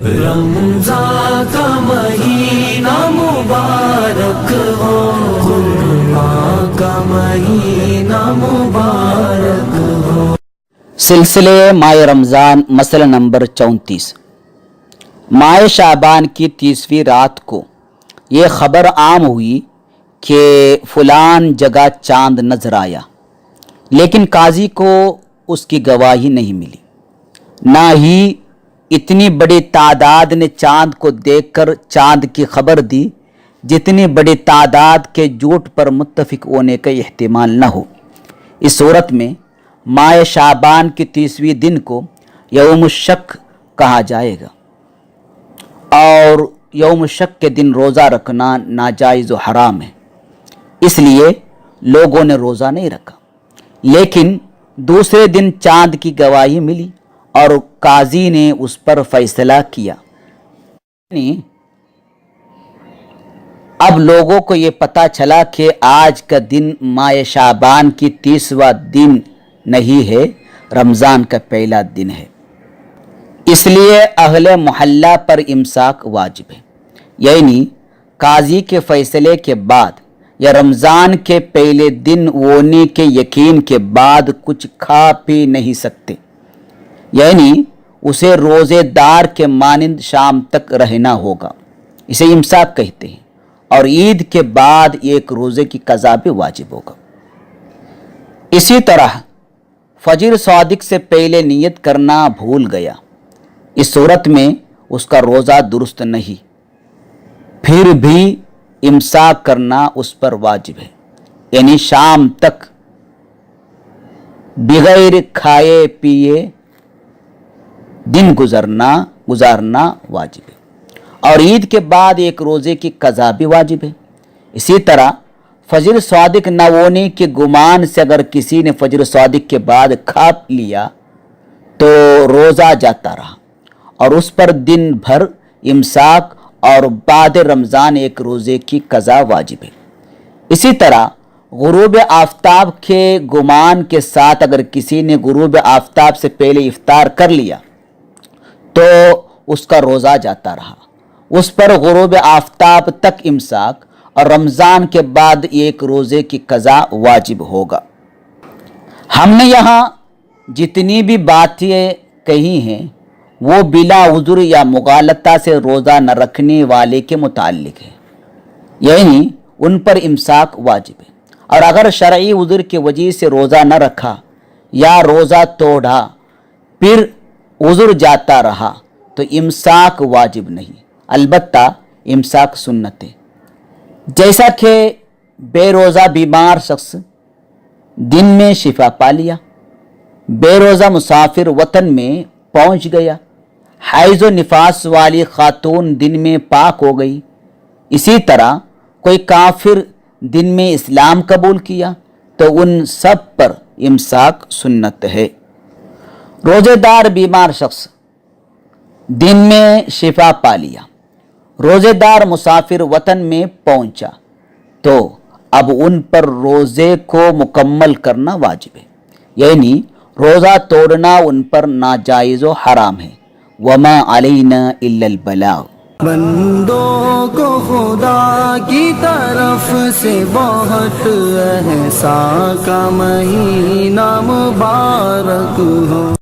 رمضان کا مہینہ مبارک ہو، قربان کا مہینہ مبارک ہو۔ سلسلے ماہ رمضان مسئلہ نمبر 34۔ ماہ شعبان کی 30ویں رات کو یہ خبر عام ہوئی کہ فلان جگہ چاند نظر آیا، لیکن قاضی کو اس کی گواہی نہیں ملی، نہ ہی اتنی بڑی تعداد نے چاند کو دیکھ کر چاند کی خبر دی جتنی بڑی تعداد کے جھوٹ پر متفق ہونے کا احتمال نہ ہو۔ اس صورت میں ماہ شعبان کی 30ویں دن کو یوم الشک کہا جائے گا، اور یوم الشک کے دن روزہ رکھنا ناجائز و حرام ہے، اس لیے لوگوں نے روزہ نہیں رکھا۔ لیکن دوسرے دن چاند کی گواہی ملی اور قاضی نے اس پر فیصلہ کیا، یعنی اب لوگوں کو یہ پتہ چلا کہ آج کا دن ماہ شعبان کی 30واں دن نہیں ہے، رمضان کا پہلا دن ہے، اس لیے اہل محلہ پر امساک واجب ہے، یعنی قاضی کے فیصلے کے بعد یا رمضان کے پہلے دن ہونے کے یقین کے بعد کچھ کھا پی نہیں سکتے، یعنی اسے روزے دار کے مانند شام تک رہنا ہوگا، اسے امساک کہتے ہیں، اور عید کے بعد ایک روزے کی قضا بھی واجب ہوگا۔ اسی طرح فجر صادق سے پہلے نیت کرنا بھول گیا، اس صورت میں اس کا روزہ درست نہیں، پھر بھی امساک کرنا اس پر واجب ہے، یعنی شام تک بغیر کھائے پیے دن گزارنا واجب ہے، اور عید کے بعد ایک روزے کی قضا بھی واجب ہے۔ اسی طرح فجر صادق نہ ہونے کے گمان سے اگر کسی نے فجر صادق کے بعد کھا لیا تو روزہ جاتا رہا، اور اس پر دن بھر امساک اور بعد رمضان ایک روزے کی قضا واجب ہے۔ اسی طرح غروب آفتاب کے گمان کے ساتھ اگر کسی نے غروب آفتاب سے پہلے افطار کر لیا تو اس کا روزہ جاتا رہا، اس پر غروب آفتاب تک امساک اور رمضان کے بعد ایک روزے کی قضا واجب ہوگا۔ ہم نے یہاں جتنی بھی باتیں کہی ہیں وہ بلا عذر یا مغالطہ سے روزہ نہ رکھنے والے کے متعلق ہے، یعنی ان پر امساک واجب ہے، اور اگر شرعی عذر کی وجہ سے روزہ نہ رکھا یا روزہ توڑا پھر عذر جاتا رہا تو امساک واجب نہیں، البتہ امساک سنت ہے، جیسا کہ بے روزہ بیمار شخص دن میں شفا پا لیا، بے روزہ مسافر وطن میں پہنچ گیا، حیض و نفاس والی خاتون دن میں پاک ہو گئی، اسی طرح کوئی کافر دن میں اسلام قبول کیا تو ان سب پر امساک سنت ہے۔ روزے دار بیمار شخص دن میں شفا پا لیا، روزے دار مسافر وطن میں پہنچا تو اب ان پر روزے کو مکمل کرنا واجب ہے، یعنی روزہ توڑنا ان پر ناجائز و حرام ہے۔ وما علینا الا البلاغ۔ بندوں کو خدا کی طرف سے بہت احسان کا مہینہ مبارک ہو۔